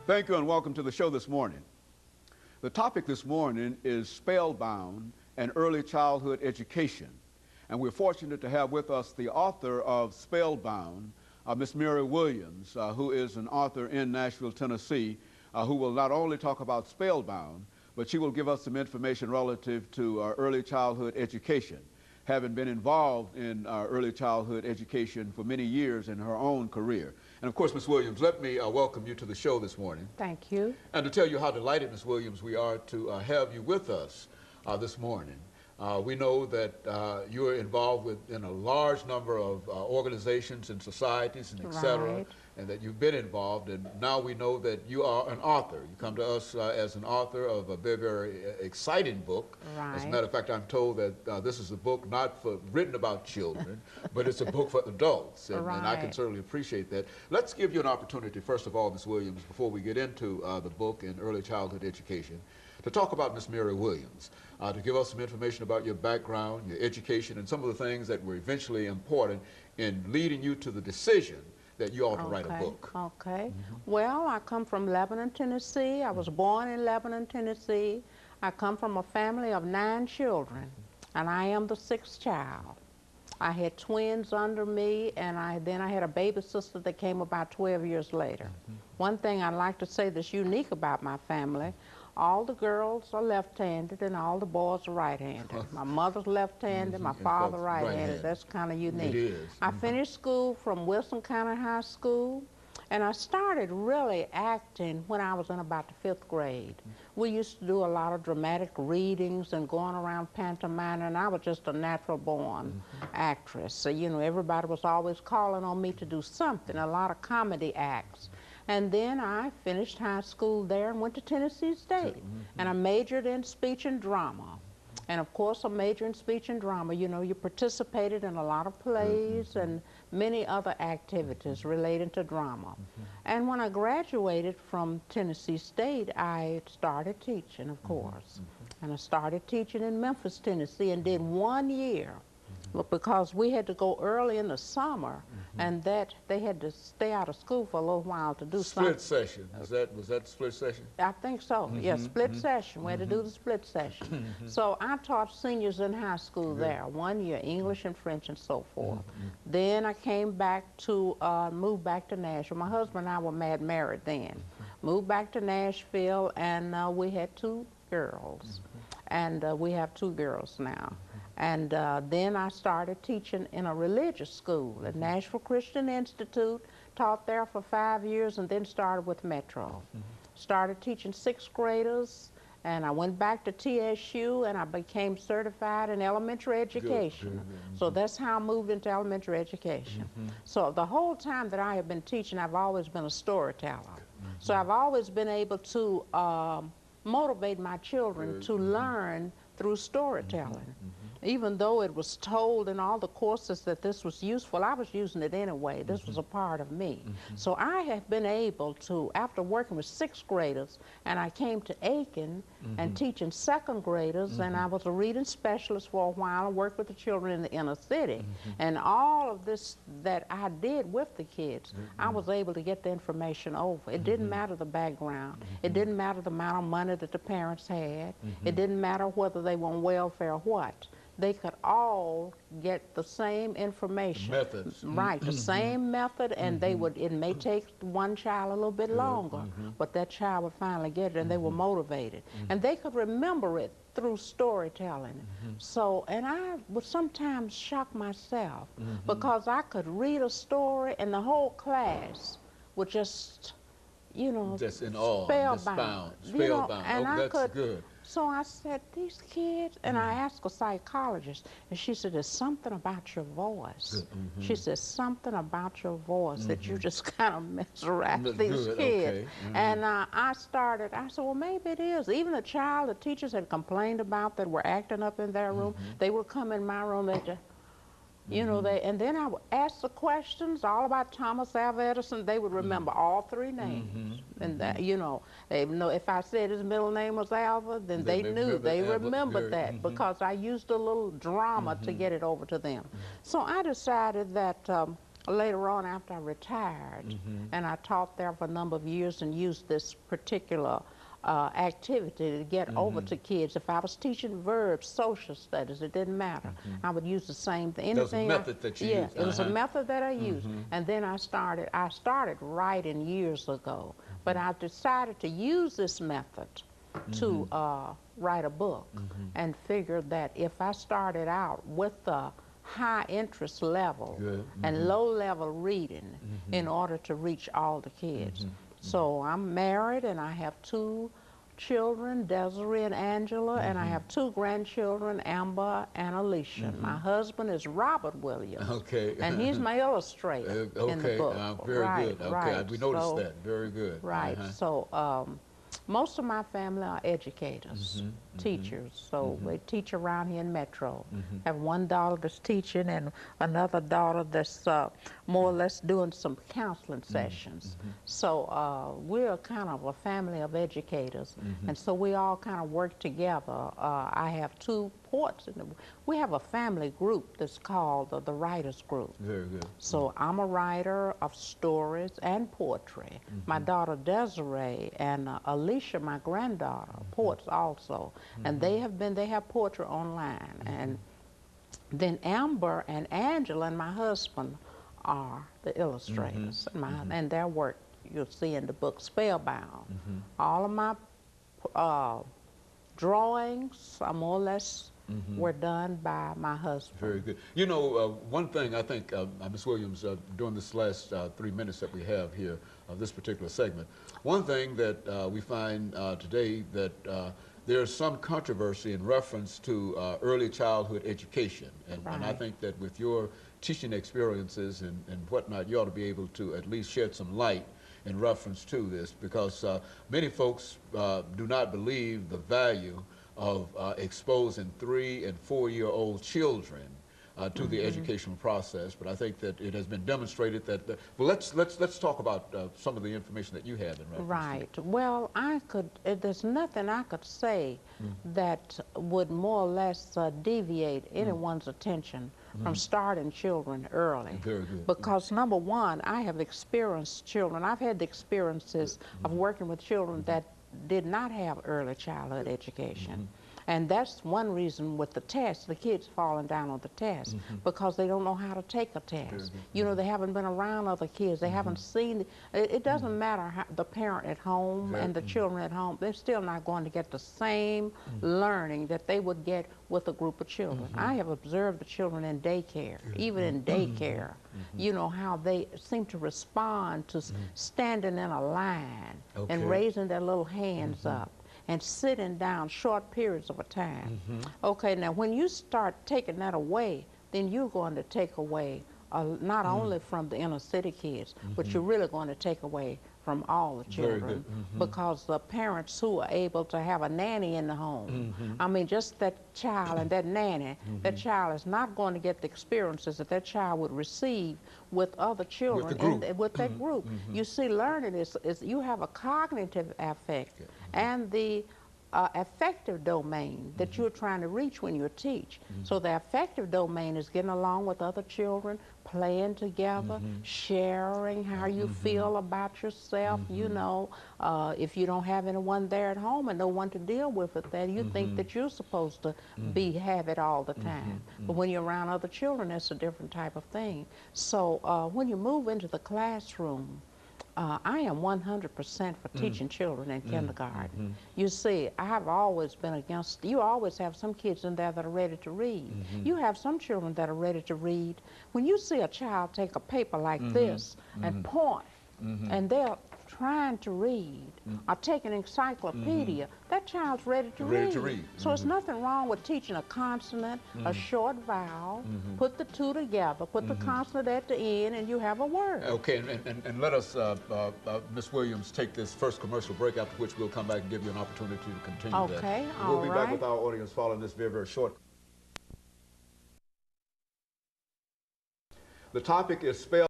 Thank you and welcome to the show this morning. The topic this morning is spellbound and early childhood education. And we're fortunate to have with us the author of Spellbound, Miss Mary Williams, who is an author in Nashville, Tennessee, who will not only talk about Spellbound, but she will give us some information relative to early childhood education, having been involved in early childhood education for many years in her own career. And of course, Ms. Williams, let me welcome you to the show this morning. Thank you. And to tell you how delighted, Ms. Williams, we are to have you with us this morning. We know that you're involved in a large number of organizations and societies and et cetera, Right. and that you've been involved, and now we know that you are an author. You come to us as an author of a very, very exciting book. Right. As a matter of fact, I'm told that this is a book not written about children, but it's a book for adults, and I can Right. certainly appreciate that. Let's give you an opportunity, first of all, Ms. Williams, before we get into the book in early childhood education, to talk about Ms. Mary Williams, to give us some information about your background, your education, and some of the things that were eventually important in leading you to the decision that you ought to write a book. Okay. Well, I come from Lebanon, Tennessee. I was born in Lebanon, Tennessee. I come from a family of 9 children, and I am the 6th child. I had twins under me, and then I had a baby sister that came about 12 years later. One thing I'd like to say that's unique about my family, all the girls are left-handed and all the boys are right-handed. My mother's left-handed, my father right-handed. That's kind of unique. It is. I finished school from Wilson County High School, and I started really acting when I was in about the 5th grade. We used to do a lot of dramatic readings and going around pantomime, and I was just a natural-born actress. So, you know, everybody was always calling on me to do something, a lot of comedy acts. And then I finished high school there and went to Tennessee State. And I majored in speech and drama. And of course, a major in speech and drama, you know, you participated in a lot of plays and many other activities relating to drama. And when I graduated from Tennessee State, I started teaching, of course. And I started teaching in Memphis, Tennessee, and did 1 year. But because we had to go early in the summer, and that they had to stay out of school for a little while to do something. Split session. Was that split session? I think so. Yeah, split session. We had to do the split session. So I taught seniors in high school there, 1 year, English and French and so forth. Then I came back to, moved back to Nashville. My husband and I were married then. Moved back to Nashville, and we had 2 girls. And we have 2 girls now. And then I started teaching in a religious school at Nashville Christian Institute, taught there for 5 years, and then started with Metro. Started teaching 6th graders, and I went back to TSU, and I became certified in elementary education. So that's how I moved into elementary education. So the whole time that I have been teaching, I've always been a storyteller. So I've always been able to motivate my children to learn through storytelling. Even though it was told in all the courses that this was useful, I was using it anyway. This was a part of me. So I have been able to, after working with 6th graders, and I came to Aiken and teaching 2nd graders, and I was a reading specialist for a while. I worked with the children in the inner city. And all of this that I did with the kids, I was able to get the information over. It didn't matter the background. It didn't matter the amount of money that the parents had. It didn't matter whether they were on welfare or what. They could all get the same information. Methods. Right, the same method, and they would, it may take one child a little bit longer, but that child would finally get it, and they were motivated. And they could remember it through storytelling. So, and I would sometimes shock myself because I could read a story and the whole class would just, you know, Just in awe, spellbound. spellbound. You know, and I That's could, good. so I said, these kids, and I asked a psychologist, and she said, there's something about your voice. She said, something about your voice that you just kind of mesmerize these kids. And I said, well, maybe it is. Even the child the teachers had complained about that were acting up in their room, they would come in my room, they just, you know, and then I would ask the questions all about Thomas Alva Edison. They would remember all 3 names. And that, you know, they know if I said his middle name was Alva, then they knew, they remembered that because I used a little drama to get it over to them. So I decided that later on after I retired, and I taught there for a number of years and used this particular activity to get over to kids. If I was teaching verbs, social studies, it didn't matter. I would use the same thing. That was a method that you used. It was a method that I used. And then I started writing years ago, but I decided to use this method to write a book and figured that if I started out with the high interest level and low level reading in order to reach all the kids. So I'm married and I have 2 children, Desiree and Angela, and I have 2 grandchildren, Amber and Alicia. My husband is Robert Williams. Okay. And he's my illustrator in the book. Very good. Okay, right. we noticed that. Very good. Right. So most of my family are educators, teachers. So they teach around here in Metro. I have one daughter that's teaching and another daughter that's more or less doing some counseling sessions. So we're kind of a family of educators. And so we all kind of work together. I have 2 poets. We have a family group that's called the Writers Group. Very good. So I'm a writer of stories and poetry. My daughter Desiree and Alicia, my granddaughter, poets also. And they have poetry online. And then Amber and Angela and my husband are the illustrators. And their work you'll see in the book Spellbound. All of my drawings are more or less were done by my husband. Very good. You know, one thing I think, Ms. Williams, during this last 3 minutes that we have here of this particular segment, one thing that we find today that there's some controversy in reference to early childhood education. And I think that with your teaching experiences and whatnot, you ought to be able to at least shed some light in reference to this, because many folks do not believe the value of exposing 3- and 4-year-old children to the educational process. But I think that it has been demonstrated that well, let's talk about some of the information that you have in reference. Right. Well, there's nothing I could say that would more or less deviate anyone's attention from starting children early. Very good. Because number one, I have experienced children. I've had the experiences of working with children that did not have early childhood education. And that's one reason with the test, the kids falling down on the test, because they don't know how to take a test. You know, they haven't been around other kids. They haven't seen, it doesn't matter how the parent at home and the children at home, they're still not going to get the same learning that they would get with a group of children. I have observed the children in daycare, even in daycare, you know, how they seem to respond to standing in a line and raising their little hands up and sitting down short periods of a time. Okay, now when you start taking that away, then you're going to take away not only from the inner city kids, but you're really going to take away from all the children, because the parents who are able to have a nanny in the home, I mean, just that child and that nanny, that child is not going to get the experiences that that child would receive with other children, with that group. You see, learning is you have a cognitive affect and the affective domain that you're trying to reach when you teach. So the affective domain is getting along with other children, playing together, sharing how you feel about yourself. You know, if you don't have anyone there at home and no one to deal with it, then you think that you're supposed to have it all the time. But when you're around other children, it's a different type of thing. So when you move into the classroom, I am 100% for teaching children in kindergarten. You see, I have always been against, you always have some kids in there that are ready to read. You have some children that are ready to read. When you see a child take a paper like this and point, and they're trying to read, or take an encyclopedia, that child's ready to read. So there's nothing wrong with teaching a consonant, a short vowel, put the two together, put the consonant at the end, and you have a word. Okay, and let us, Ms. Williams, take this first commercial break, after which we'll come back and give you an opportunity to continue that. Okay, we'll be back with our audience following this very, very short. The topic is spell.